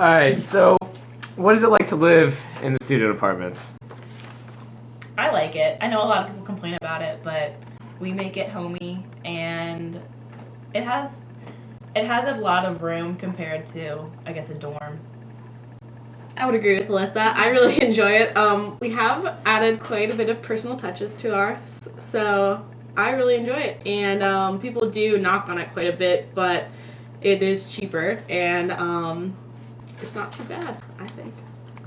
Alright, so what is it like to live in the student apartments? I like it. I know a lot of people complain about it, but we make it homey, and it has a lot of room compared to, I guess, a dorm. I would agree with Elissa. I really enjoy it. We have added quite a bit of personal touches to ours, so I really enjoy it. And people do knock on it quite a bit, but it is cheaper, and it's not too bad, I think.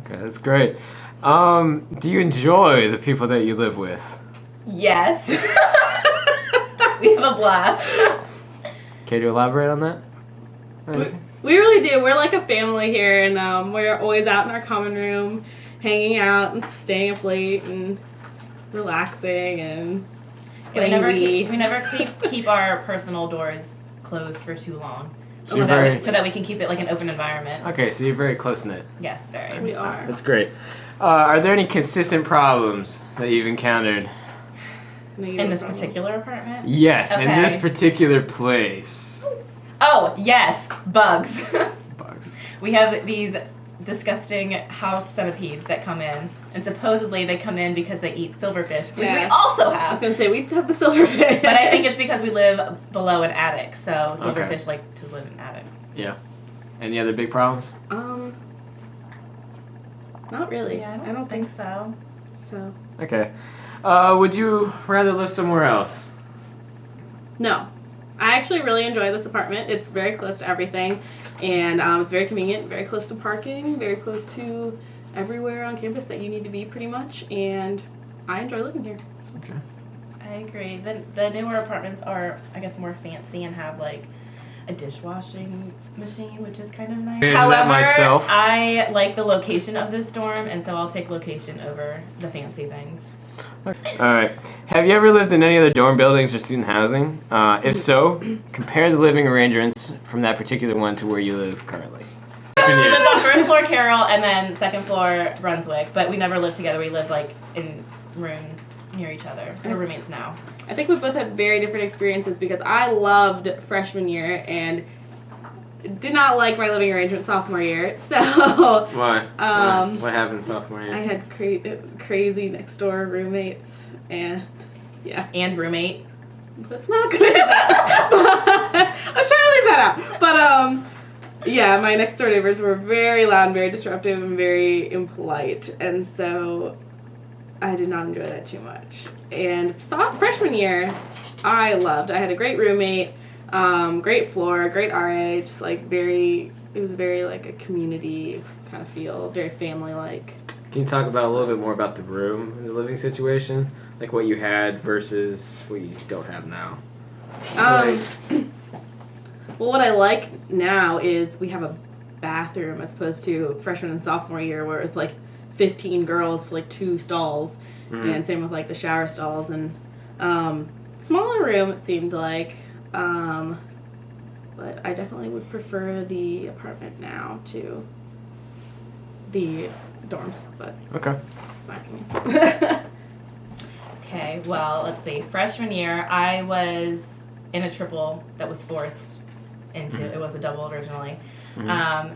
Okay, that's great. Do you enjoy the people that you live with? Yes. We have a blast. Care to elaborate on that? We really do. We're like a family here, and we're always out in our common room, hanging out and staying up late and relaxing and We playing never keep our personal doors closed for too long. So So that we can keep it like an open environment. Okay, so you're very close-knit. Yes, very. We are. That's great. Are there any consistent problems that you've encountered? In this particular apartment? Yes, in this Okay. particular place. Oh, yes, bugs. Bugs. We have these disgusting house centipedes that come in, and supposedly they come in because they eat silverfish, which we Yeah. also I was have. gonna say we still have the silverfish, But I think it's because we live below an attic, so Okay. silverfish like to live in attics. Yeah. Any other big problems? Not really. Yeah, I don't think so. So. Okay. Would you rather live somewhere else? No. I actually really enjoy this apartment. It's very close to everything, and it's very convenient, very close to parking, very close to everywhere on campus that you need to be pretty much, and I enjoy living here. Okay. I agree. The newer apartments are, I guess, more fancy and have like a dishwashing machine, which is kind of nice. I do that However, myself. I like the location of this dorm, and so I'll take location over the fancy things. Alright. Have you ever lived in any other dorm buildings or student housing? If so, compare the living arrangements from that particular one to where you live currently. We lived on first floor Carroll and then second floor Brunswick, but we never lived together. We lived like in rooms near each other. We're roommates now. I think we both had very different experiences because I loved freshman year and did not like my living arrangement sophomore year. So Why? What happened sophomore year? I had crazy next door roommates, and yeah, And roommate. that's not good. I was trying to leave that out, but yeah, my next door neighbors were very loud, and very disruptive, and very impolite, and so I did not enjoy that too much. And freshman year, I loved. I had a great roommate. Great floor, great RA, just like it was very like a community kind of feel, very family-like. Can you talk about a little bit more about the room and the living situation? Like what you had versus what you don't have now? Well, what I like now is we have a bathroom as opposed to freshman and sophomore year where it was like 15 girls to like 2 stalls, and same with like the shower stalls, and smaller room it seemed like. But I definitely would prefer the apartment now to the dorms, but Okay. it's my opinion. Okay, well, let's see. Freshman year, I was in a triple that was forced into. It was a double originally.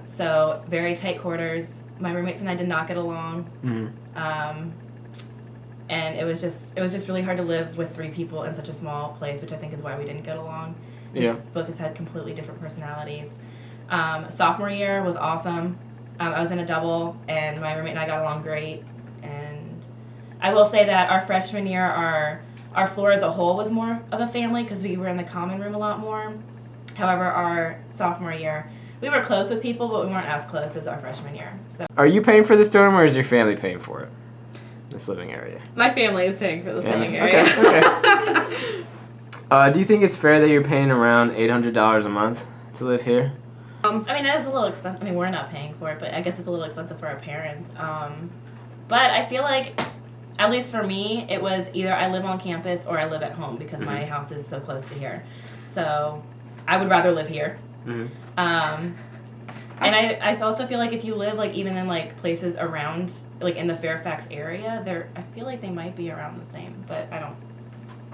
So very tight quarters. My roommates and I did not get along. And it was just really hard to live with 3 people in such a small place, which I think is why we didn't get along. Yeah. Both of us had completely different personalities. Sophomore year was awesome. I was in a double, and my roommate and I got along great. And I will say that our freshman year, our floor as a whole was more of a family because we were in the common room a lot more. However, our sophomore year, we were close with people, but we weren't as close as our freshman year. So. Are you paying for this dorm or is your family paying for it? This living area. My family is paying for the living Okay. area. Okay. Do you think it's fair that you're paying around $800 a month to live here? I mean, it is a little expensive. I mean, we're not paying for it, but I guess it's a little expensive for our parents. But I feel like, at least for me, it was either I live on campus or I live at home because my house is so close to here. So I would rather live here. And I also feel like if you live like even in like places around like in the Fairfax area, I feel like they might be around the same, but I don't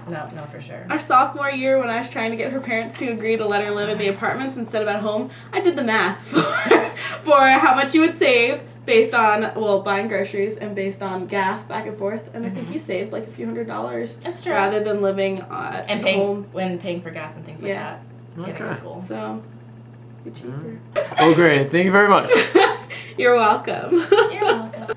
No, for sure. Our sophomore year, when I was trying to get her parents to agree to let her live in the apartments instead of at home, I did the math for how much you would save based on, buying groceries and based on gas back and forth. And I think you saved like a few $100s. That's true. Rather than living at And home. paying for gas and things like that. Getting to school. So, be cheaper. Oh, great. Thank you very much. You're welcome. You're welcome.